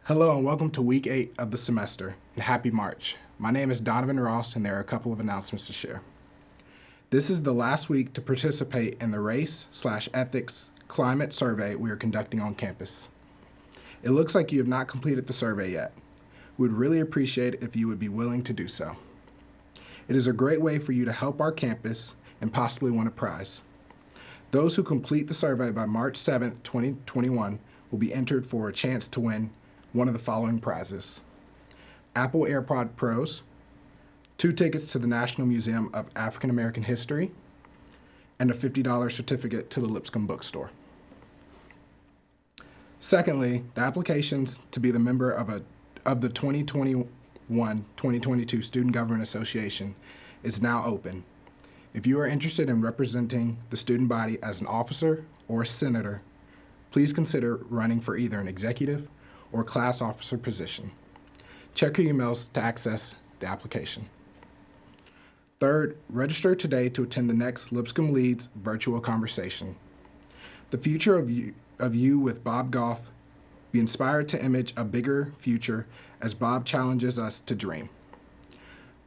Hello and welcome to week 8 of the semester, and happy March. My name is Donovan Ross and there are a couple of announcements to share. This is the last week to participate in the race/ethics climate survey we are conducting on campus. It looks like you have not completed the survey yet. We would really appreciate it if you would be willing to do so. It is a great way for you to help our campus and possibly win a prize. Those who complete the survey by March 7th, 2021 will be entered for a chance to win one of the following prizes: Apple AirPod Pros, 2 tickets to the National Museum of African American History, and a $50 certificate to the Lipscomb bookstore. Secondly, the applications to be the member of the 2021-2022 Student Government Association is now open. If you are interested in representing the student body as an officer or a senator, please consider running for either an executive or class officer position. Check your emails to access the application. Third, register today to attend the next Lipscomb Leads virtual conversation. The future of you with Bob Goff. Be inspired to image a bigger future as Bob challenges us to dream.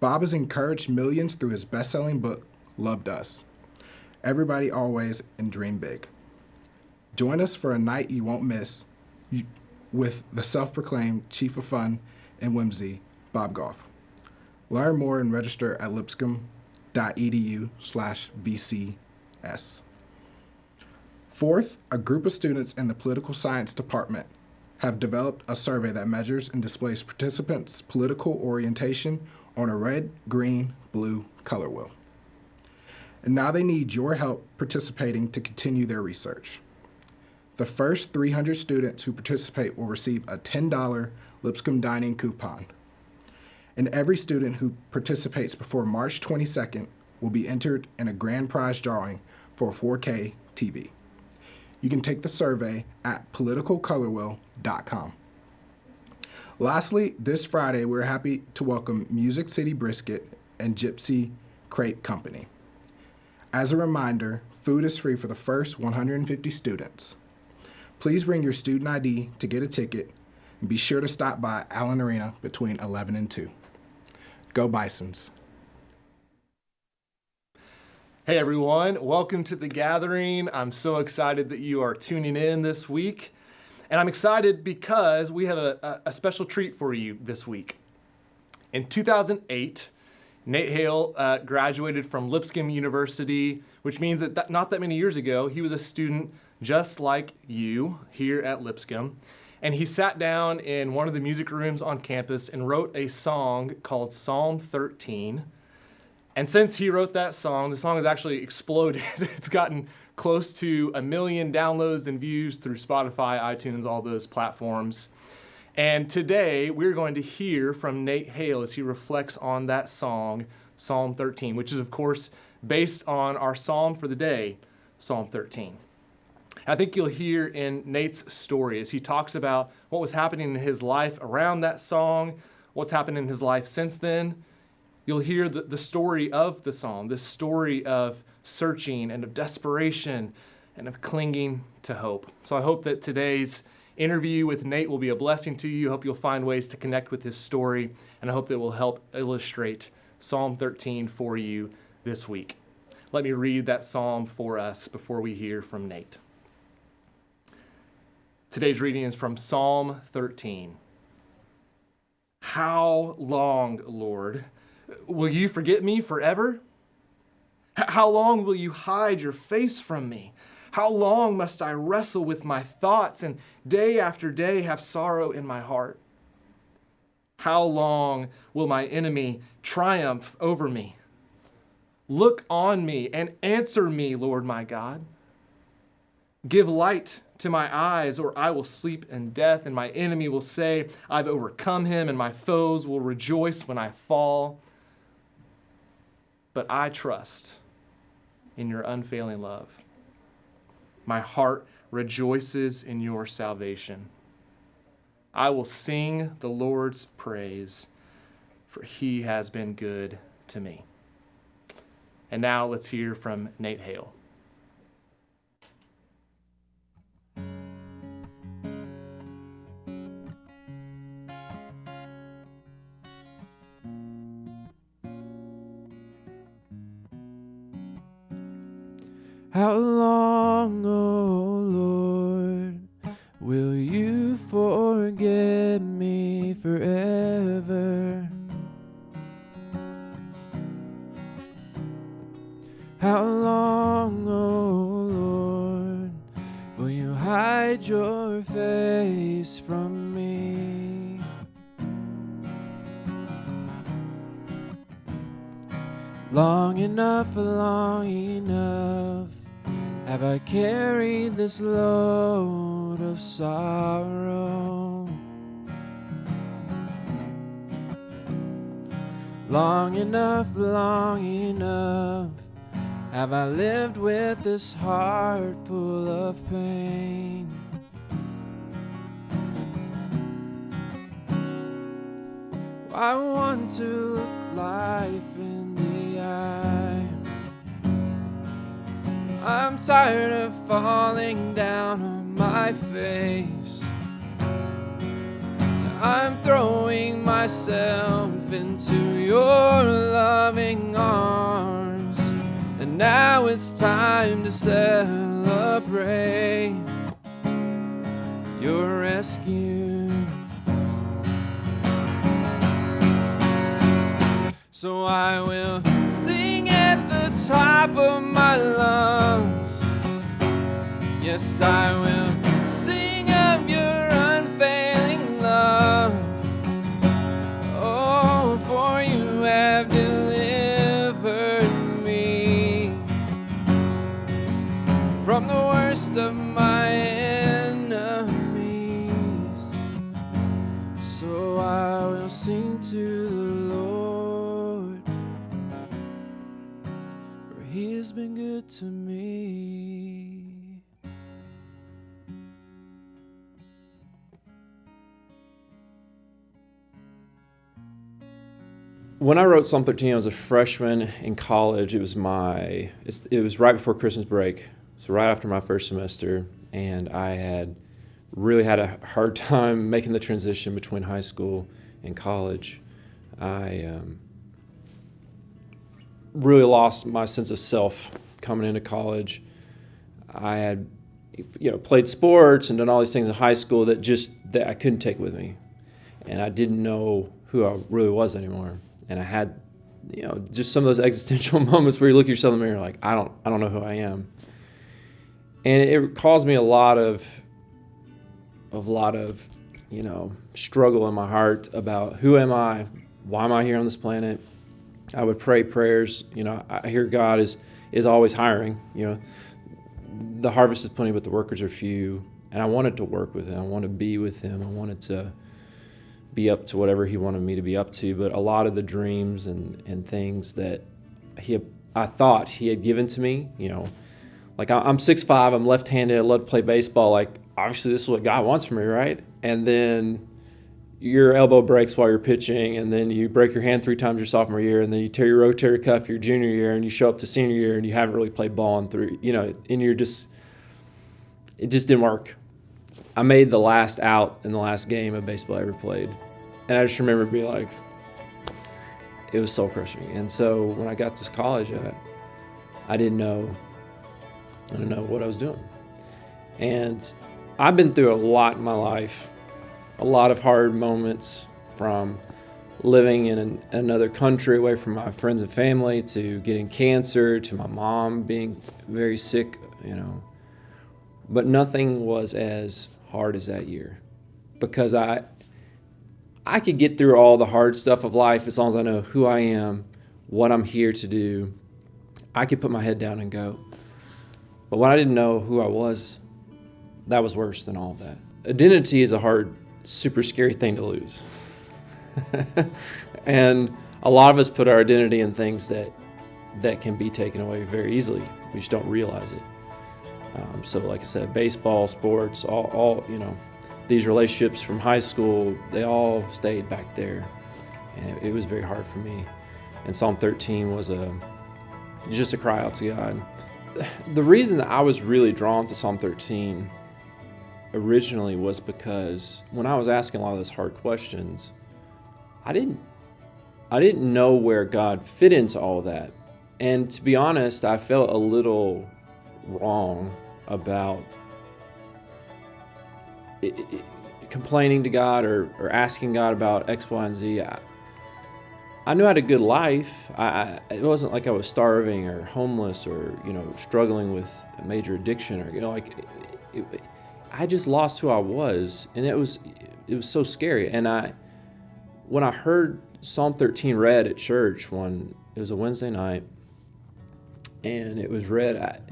Bob has encouraged millions through his best-selling book, Loved Us. Everybody always and dream big. Join us for a night you won't miss with the self-proclaimed Chief of Fun and Whimsy, Bob Goff. Learn more and register at lipscomb.edu/BCS. Fourth, a group of students in the Political Science Department have developed a survey that measures and displays participants' political orientation on a red, green, blue color wheel. And now they need your help participating to continue their research. The first 300 students who participate will receive a $10 Lipscomb dining coupon. And every student who participates before March 22nd will be entered in a grand prize drawing for a 4K TV. You can take the survey at politicalcolorwheel.com. Lastly, this Friday, we're happy to welcome Music City Brisket and Gypsy Crepe Company. As a reminder, food is free for the first 150 students. Please bring your student ID to get a ticket and be sure to stop by Allen Arena between 11 and 2. Go Bisons. Hey everyone, welcome to the gathering. I'm so excited that you are tuning in this week. And I'm excited because we have a special treat for you this week. In 2008, Nate Hale graduated from Lipscomb University, which means that not that many years ago, he was a student just like you here at Lipscomb. And he sat down in one of the music rooms on campus and wrote a song called Psalm 13. And since he wrote that song, the song has actually exploded. It's gotten close to 1 million downloads and views through Spotify, iTunes, all those platforms. And today we're going to hear from Nate Hale as he reflects on that song, Psalm 13, which is of course based on our psalm for the day, Psalm 13. I think you'll hear in Nate's story as he talks about what was happening in his life around that song, what's happened in his life since then. You'll hear the story of the psalm, this story of searching and of desperation and of clinging to hope. So I hope that today's interview with Nate will be a blessing to you. I hope you'll find ways to connect with his story, and I hope that will help illustrate Psalm 13 for you this week. Let me read that psalm for us before we hear from Nate. Today's reading is from Psalm 13. How long, Lord, will you forget me forever? How long will you hide your face from me? How long must I wrestle with my thoughts and day after day have sorrow in my heart? How long will my enemy triumph over me? Look on me and answer me, Lord my God. Give light to my eyes, or I will sleep in death, and my enemy will say, I've overcome him, and my foes will rejoice when I fall. But I trust in your unfailing love. My heart rejoices in your salvation. I will sing the Lord's praise, for he has been good to me. And now let's hear from Nate Hale. How long, oh Lord, will you forget me forever? How long, oh Lord, will you hide your face from me? Long enough, have I carried this load of sorrow? Long enough, have I lived with this heart full of pain? I want to look life in the eye. I'm tired of falling down on my face. I'm throwing myself into your loving arms, and now it's time to celebrate your rescue. So I will sing at the top of my lungs. Yes, I will sing of your unfailing love. Oh, for you have delivered me from the worst of my enemies. So I will sing to the Lord, for He has been good to me. When I wrote Psalm 13, I was a freshman in college. It was right before Christmas break, so right after my first semester, and I had really had a hard time making the transition between high school and college. I really lost my sense of self coming into college. I had, played sports and done all these things in high school that I couldn't take with me, and I didn't know who I really was anymore. And I had, just some of those existential moments where you look at yourself in the mirror like, I don't know who I am. And it caused me a lot of struggle in my heart about who am I? Why am I here on this planet? I would pray prayers. I hear God is always hiring. The harvest is plenty, but the workers are few. And I wanted to work with Him. I wanted to be with Him. I wanted to be up to whatever He wanted me to be up to. But a lot of the dreams and things that I thought He had given to me, like I'm 6'5", I'm left-handed, I love to play baseball. Like, obviously this is what God wants from me, right? And then your elbow breaks while you're pitching, and then you break your hand 3 times your sophomore year, and then you tear your rotator cuff your junior year, and you show up to senior year, and you haven't really played ball in 3, and it just didn't work. I made the last out in the last game of baseball I ever played. And I just remember being like, it was soul crushing. And so when I got to college, I didn't know what I was doing. And I've been through a lot in my life, a lot of hard moments, from living in another country away from my friends and family, to getting cancer, to my mom being very sick, But nothing was as hard as that year, because I could get through all the hard stuff of life as long as I know who I am, what I'm here to do. I could put my head down and go. But when I didn't know who I was, that was worse than all of that. Identity is a hard, super scary thing to lose. And a lot of us put our identity in things that can be taken away very easily. We just don't realize it. So like I said, baseball, sports, all these relationships from high school, they all stayed back there. And it was very hard for me. And Psalm 13 was just a cry out to God. The reason that I was really drawn to Psalm 13 originally was because when I was asking a lot of those hard questions, I didn't know where God fit into all of that. And to be honest, I felt a little wrong about complaining to God or asking God about X, Y, and Z. I knew I had a good life. It wasn't like I was starving or homeless or, struggling with a major addiction or, I just lost who I was. And it was so scary. And when I heard Psalm 13 read at church it was a Wednesday night, and it was read,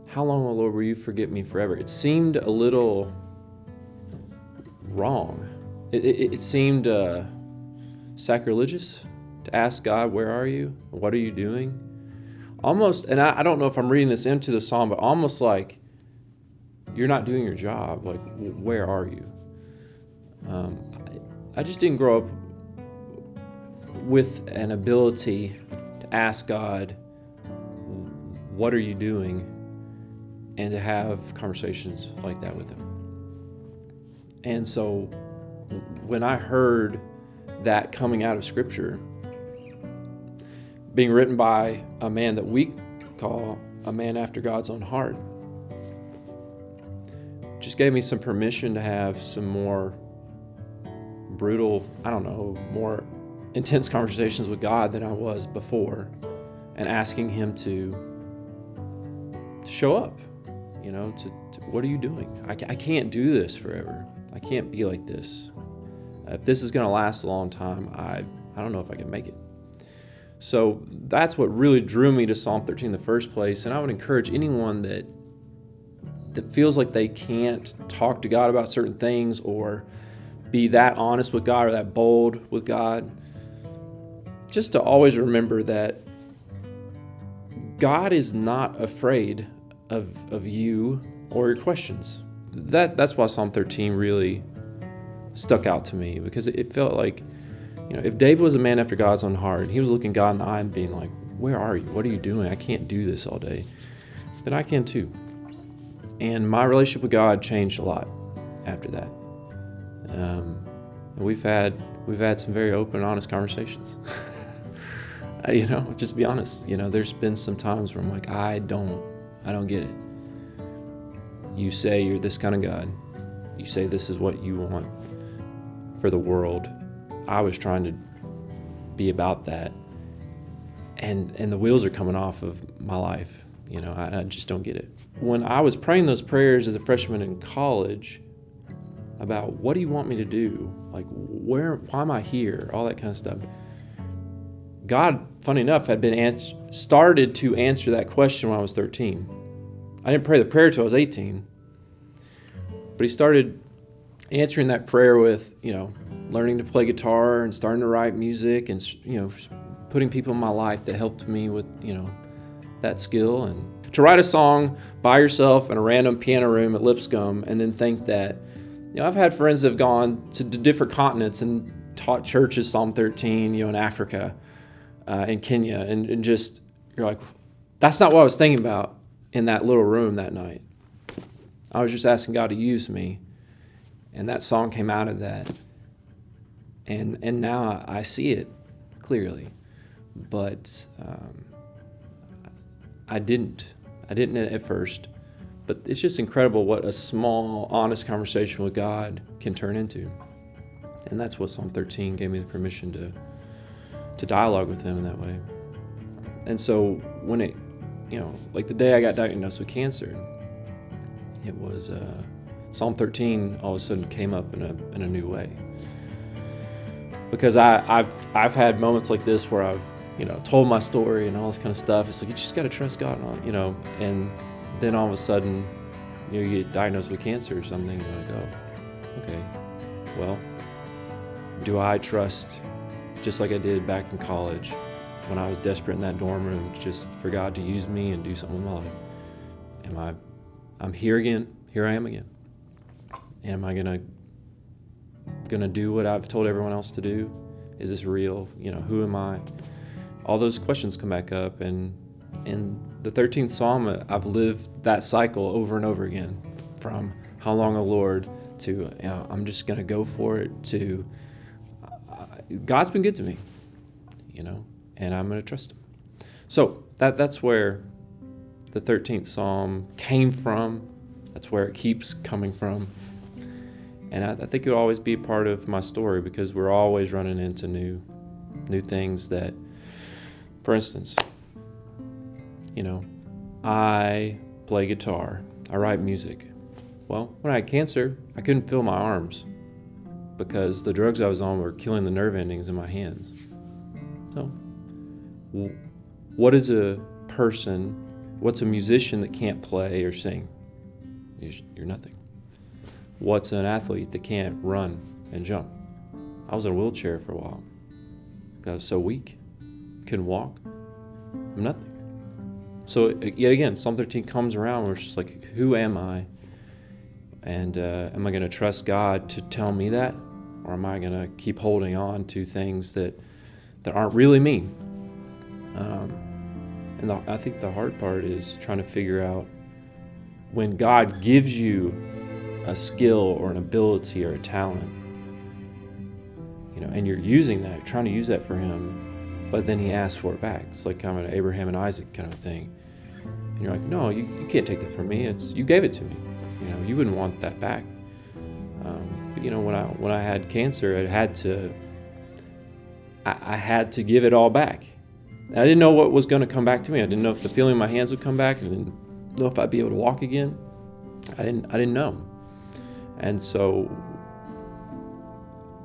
how long, O Lord, will you forget me forever? It seemed a little wrong. It seemed sacrilegious to ask God, where are you? What are you doing? Almost, and I don't know if I'm reading this into the psalm, but almost like you're not doing your job. Like, where are you? I just didn't grow up with an ability to ask God, what are you doing? And to have conversations like that with him. And so when I heard that coming out of Scripture, being written by a man that we call a man after God's own heart, just gave me some permission to have some more brutal, more intense conversations with God than I was before, and asking him to show up, to what are you doing? I can't do this forever. I can't be like this. If this is going to last a long time, I don't know if I can make it. So that's what really drew me to Psalm 13 in the first place. And I would encourage anyone that feels like they can't talk to God about certain things or be that honest with God or that bold with God, just to always remember that God is not afraid of you or your questions. That's why Psalm 13 really stuck out to me, because it felt like, if David was a man after God's own heart, he was looking God in the eye and being like, where are you? What are you doing? I can't do this all day. Then I can too. And my relationship with God changed a lot after that. We've had some very open and honest conversations. Just be honest. There's been some times where I'm like, I don't get it. You say you're this kind of God. You say this is what you want for the world. I was trying to be about that. And the wheels are coming off of my life. I just don't get it. When I was praying those prayers as a freshman in college about what do you want me to do? Like, why am I here? All that kind of stuff. God, funny enough, had started to answer that question when I was 13. I didn't pray the prayer till I was 18. But he started answering that prayer with, learning to play guitar and starting to write music and, putting people in my life that helped me with, that skill. And to write a song by yourself in a random piano room at Lipscomb and then think that, I've had friends that have gone to different continents and taught churches Psalm 13, in Africa, in Kenya, and just, you're like, that's not what I was thinking about in that little room that night. I was just asking God to use me, and that song came out of that. And now I see it clearly, but I didn't at first. But it's just incredible what a small, honest conversation with God can turn into, and that's what Psalm 13 gave me the permission to dialogue with Him in that way. And so when it, like the day I got diagnosed with cancer, it was Psalm 13 all of a sudden came up in a new way. Because I've had moments like this where I've told my story and all this kind of stuff. It's like you just got to trust God, and then all of a sudden you get diagnosed with cancer or something. You're like, oh, okay, well, do I trust just like I did back in college when I was desperate in that dorm room, just for God to use me and do something with my life? I'm here again. Here I am again. And am I gonna do what I've told everyone else to do? Is this real? Who am I? All those questions come back up, and in the 13th Psalm, I've lived that cycle over and over again. From how long, O Lord, to I'm just gonna go for it, to God's been good to me, and I'm gonna trust Him. So that's where the 13th Psalm came from. That's where it keeps coming from. And I think it'll always be a part of my story because we're always running into new things that, for instance, I play guitar. I write music. Well, when I had cancer, I couldn't feel my arms because the drugs I was on were killing the nerve endings in my hands. So, what is a person, what's a musician that can't play or sing? You're nothing. What's an athlete that can't run and jump? I was in a wheelchair for a while. I was so weak, couldn't walk. I'm nothing. So yet again, Psalm 13 comes around where it's just like, who am I? And am I going to trust God to tell me that? Or am I going to keep holding on to things that aren't really me? And I think the hard part is trying to figure out when God gives you a skill or an ability or a talent, and you're using that, trying to use that for Him, but then He asks for it back. It's like kind of an Abraham and Isaac kind of thing. And you're like, no, you can't take that from me. You gave it to me. You wouldn't want that back. But when I had cancer, I had to give it all back. And I didn't know what was going to come back to me. I didn't know if the feeling in my hands would come back. I didn't know if I'd be able to walk again. I didn't know. And so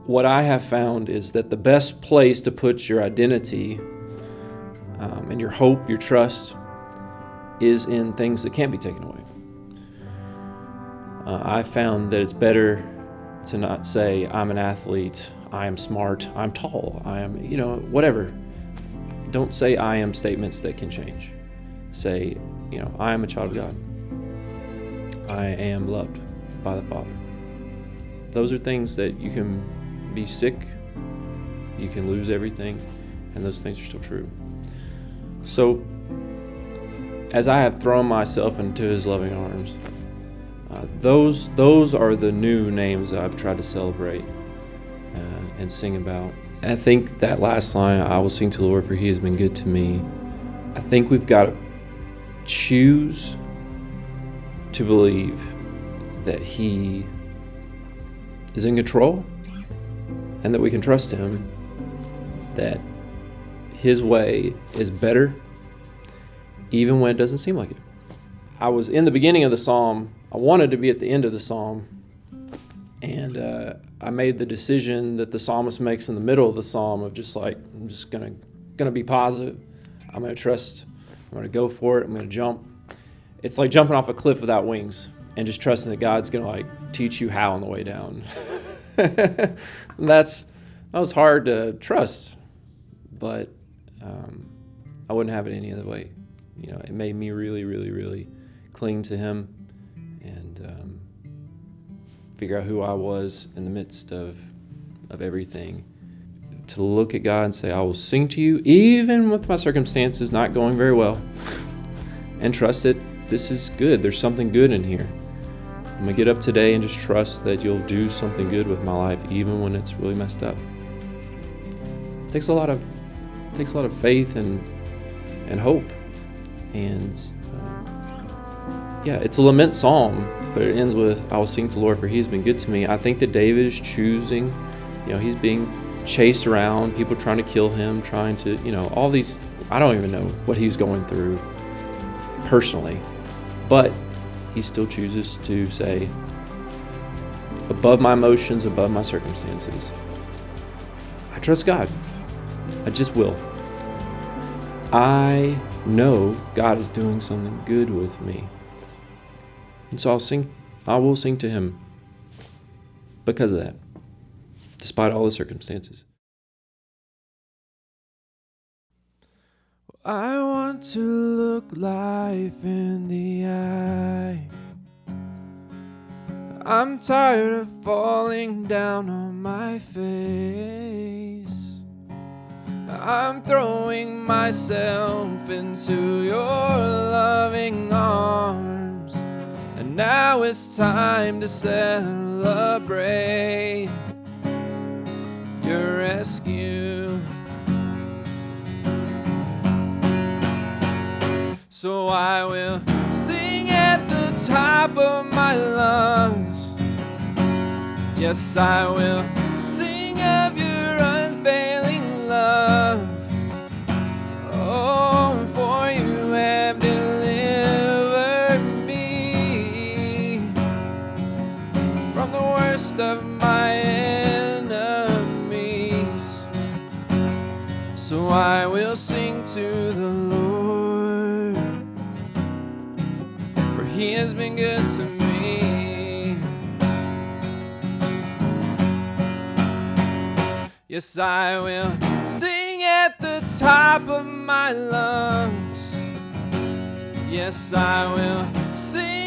what I have found is that the best place to put your identity and your hope, your trust, is in things that can't be taken away. I found that it's better to not say, I'm an athlete, I am smart, I'm tall, I am, whatever. Don't say I am statements that can change. Say, I am a child of God. I am loved by the Father. Those are things that you can be sick, you can lose everything, and those things are still true. So, as I have thrown myself into His loving arms, those are the new names that I've tried to celebrate and sing about. I think that last line, I will sing to the Lord for He has been good to me. I think we've got to choose to believe that He is in control and that we can trust Him, that His way is better even when it doesn't seem like it. I was in the beginning of the psalm. I wanted to be at the end of the psalm, and I made the decision that the psalmist makes in the middle of the psalm of just like, I'm just gonna be positive. I'm gonna trust. I'm gonna go for it. I'm gonna jump. It's like jumping off a cliff without wings and just trusting that God's gonna teach you how on the way down. That was hard to trust, but I wouldn't have it any other way. It made me really, really, really cling to Him and figure out who I was in the midst of everything. To look at God and say, I will sing to you even with my circumstances not going very well, and trust that this is good. There's something good in here. I'm going to get up today and just trust that You'll do something good with my life even when it's really messed up. It takes a lot of faith and hope. And it's a lament psalm, but it ends with, I will sing to the Lord for He has been good to me. I think that David is choosing, he's being chased around, people trying to kill him, trying to, all these, I don't even know what he's going through personally, but he still chooses to say, above my emotions, above my circumstances, I trust God. I just will. I know God is doing something good with me. And so I will sing to Him because of that, despite all the circumstances. I want to look life in the eye. I'm tired of falling down on my face. I'm throwing myself into your loving arms, and now it's time to celebrate your rescue. So I will sing at the top of my lungs. Yes, I will sing of your unfailing love. Oh, for you have delivered me from the worst of my enemies. So I will sing to the Lord, for He has been good to me. Yes, I will sing at the top of my lungs. Yes, I will sing